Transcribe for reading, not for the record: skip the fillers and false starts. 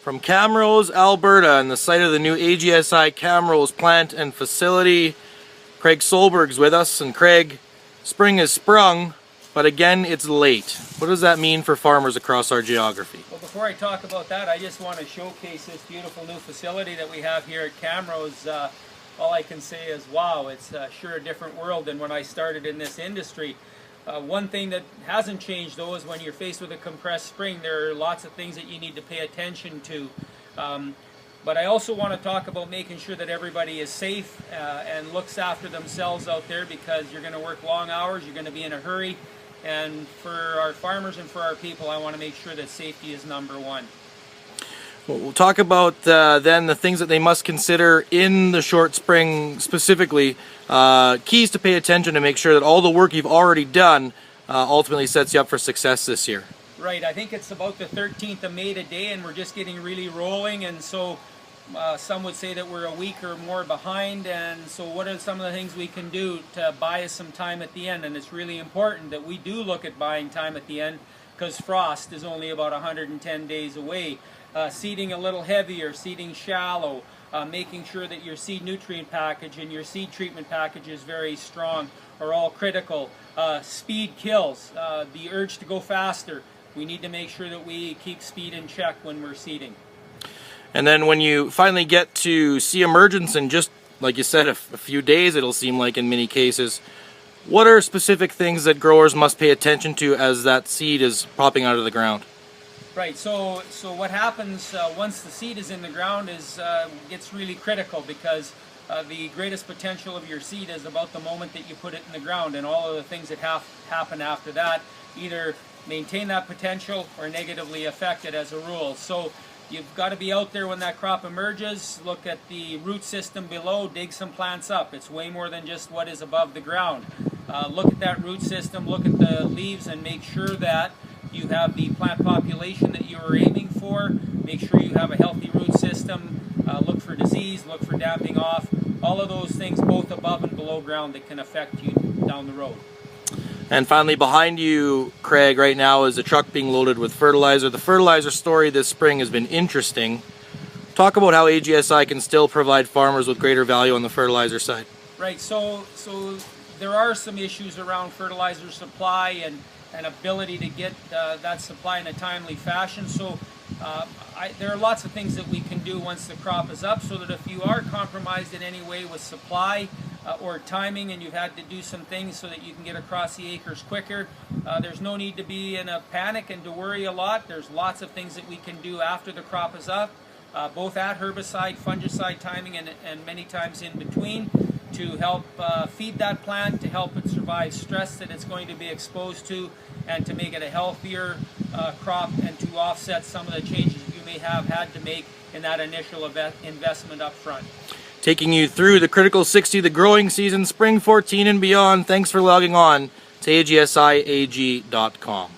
From Camrose, Alberta, and the site of the new AGSI Camrose plant and facility, Craig Solberg's with us. And Craig, spring has sprung, but again it's late. What does that mean for farmers across our geography? Well, before I talk about that, I just want to showcase this beautiful new facility that we have here at Camrose. All I can say is, wow, it's sure a different world than when I started in this industry. One thing that hasn't changed, though, is when you're faced with a compressed spring, there are lots of things that you need to pay attention to. But I also want to talk about making sure that everybody is safe and looks after themselves out there, because you're going to work long hours, you're going to be in a hurry. And for our farmers and for our people, I want to make sure that safety is number one. Well, we'll talk about then the things that they must consider in the short spring specifically. Keys to pay attention to make sure that all the work you've already done ultimately sets you up for success this year. Right, I think it's about the 13th of May today, and we're just getting really rolling, and so some would say that we're a week or more behind. And so what are some of the things we can do to buy us some time at the end? And it's really important that we do look at buying time at the end, because frost is only about 110 days away. Seeding a little heavier, seeding shallow, making sure that your seed nutrient package and your seed treatment package is very strong are all critical. Speed kills, the urge to go faster. We need to make sure that we keep speed in check when we're seeding. And then when you finally get to see emergence in just, like you said, a few days, it'll seem like in many cases, what are specific things that growers must pay attention to as that seed is popping out of the ground? Right, so what happens once the seed is in the ground is gets really critical, because the greatest potential of your seed is about the moment that you put it in the ground, and all of the things that happen after that either maintain that potential or negatively affect it as a rule. So you've got to be out there when that crop emerges, look at the root system below, dig some plants up. It's way more than just what is above the ground. Look at that root system, look at the leaves, and make sure that you have the plant population that you are aiming for. Make sure you have a healthy root system. Look for disease, look for damping off. All of those things both above and below ground that can affect you down the road. And finally, behind you, Craig, right now is a truck being loaded with fertilizer. The fertilizer story this spring has been interesting. Talk about how AGSI can still provide farmers with greater value on the fertilizer side. Right, so there are some issues around fertilizer supply and ability to get that supply in a timely fashion. So there are lots of things that we can do once the crop is up, so that if you are compromised in any way with supply or timing, and you've had to do some things so that you can get across the acres quicker, there's no need to be in a panic and to worry a lot. There's lots of things that we can do after the crop is up, both at herbicide, fungicide timing, and many times in between, to help feed that plant, to help it survive stress that it's going to be exposed to, and to make it a healthier crop, and to offset some of the changes you may have had to make in that initial investment up front. Taking you through the critical 60, the growing season, spring 14 and beyond. Thanks for logging on to AGSIAG.com.